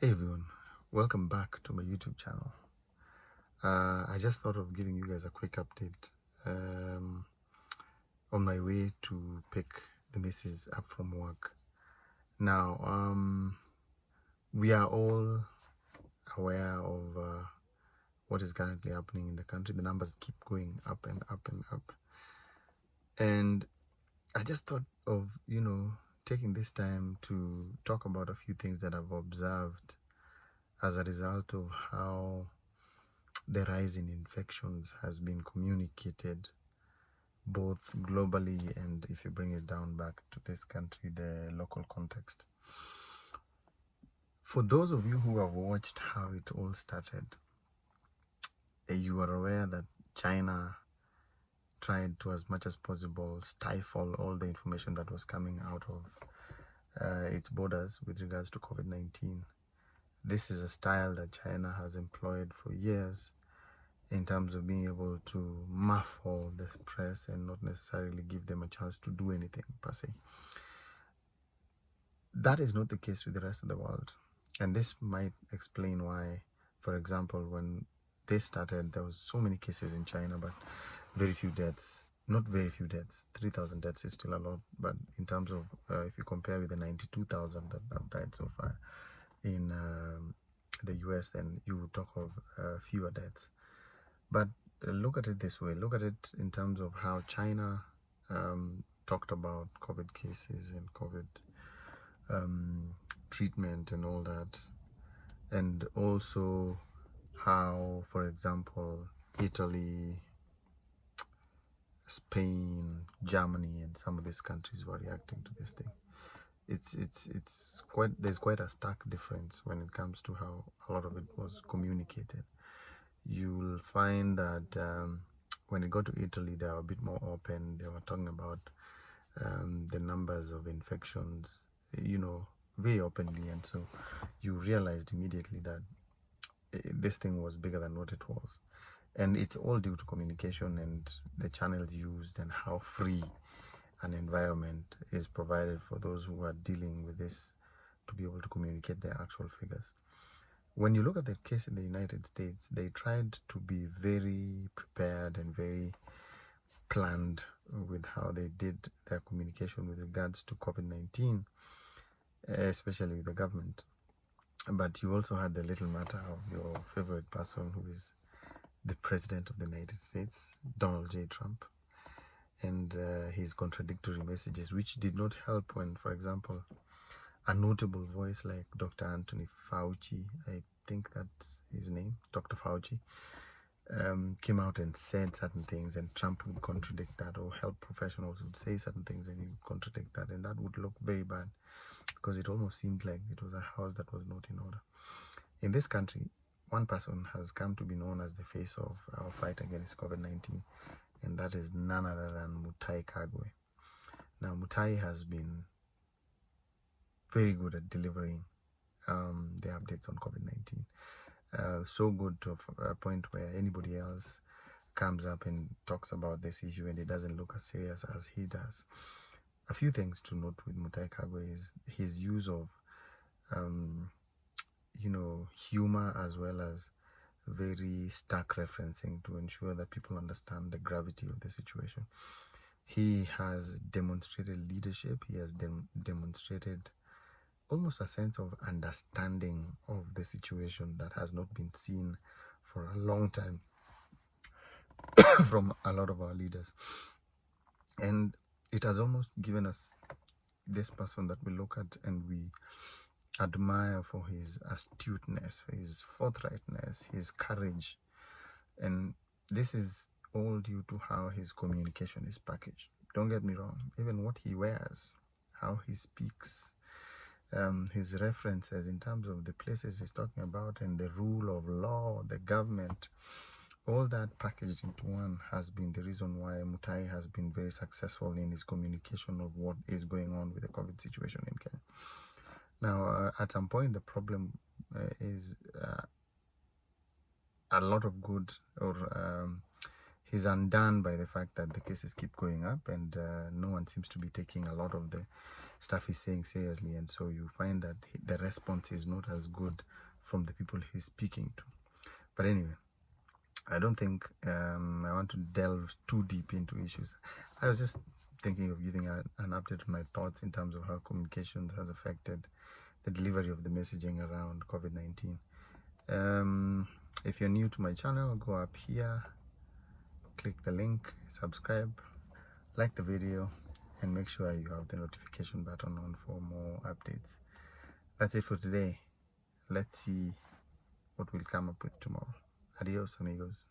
Hey everyone, welcome back to my YouTube channel. I just thought of giving you guys a quick update on my way to pick the missus up from work. Now, we are all aware of what is currently happening in the country. The numbers keep going up and up and up. And I just thought of, taking this time to talk about a few things that I've observed as a result of how the rise in infections has been communicated both globally and, if you bring it down back to this country, the local context. For those of you who have watched how it all started, you are aware that China tried to, as much as possible, stifle all the information that was coming out of its borders with regards to COVID-19. This is a style that China has employed for years in terms of being able to muffle the press and not necessarily give them a chance to do anything per se. That is not the case with the rest of the world. And this might explain why, for example, when this started, there was so many cases in China, but very few deaths. Not very few deaths. 3,000 deaths is still a lot, but in terms of, if you compare with the 92,000 that have died so far in the US, then you would talk of fewer deaths. But look at it this way. Look at it in terms of how China talked about COVID cases and COVID treatment and all that. And also how, for example, Italy, Spain, Germany, and some of these countries were reacting to this thing. There's quite a stark difference when it comes to how a lot of it was communicated. You'll find that when it got to Italy, they were a bit more open. They were talking about the numbers of infections, very openly. And so you realized immediately that this thing was bigger than what it was. And it's all due to communication and the channels used and how free an environment is provided for those who are dealing with this to be able to communicate their actual figures. When you look at the case in the United States, they tried to be very prepared and very planned with how they did their communication with regards to COVID-19, especially the government. But you also had the little matter of your favorite person, who is the President of the United States, Donald J. Trump, and his contradictory messages, which did not help when, for example, a notable voice like Dr. Anthony Fauci, I think that's his name, Dr. Fauci, came out and said certain things, and Trump would contradict that, or health professionals would say certain things and he would contradict that, and that would look very bad because it almost seemed like it was a house that was not in order. In this country, one person has come to be known as the face of our fight against COVID-19, and that is none other than Mutahi Kagwe. Now, Mutahi has been very good at delivering the updates on COVID-19. So good to a point where anybody else comes up and talks about this issue and it doesn't look as serious as he does. A few things to note with Mutahi Kagwe is his use of humor as well as very stark referencing to ensure that people understand the gravity of the situation. He has demonstrated leadership. He has demonstrated almost a sense of understanding of the situation that has not been seen for a long time from a lot of our leaders. And it has almost given us this person that we look at and we admire for his astuteness, his forthrightness, his courage. And this is all due to how his communication is packaged. Don't get me wrong, even what he wears, how he speaks, his references in terms of the places he's talking about and the rule of law, the government, all that packaged into one has been the reason why Mutahi has been very successful in his communication of what is going on with the COVID situation in Kenya. Now, at some point, the problem is a lot of good, or he's undone by the fact that the cases keep going up, and no one seems to be taking a lot of the stuff he's saying seriously, and so you find that the response is not as good from the people he's speaking to. But anyway, I don't think I want to delve too deep into issues. I was just thinking of giving an update on my thoughts in terms of how communication has affected the delivery of the messaging around COVID-19. If you're new to my channel, go up here, click the link, subscribe, like the video, and make sure you have the notification button on for more updates. That's it for today. Let's see what we'll come up with tomorrow. Adios, amigos.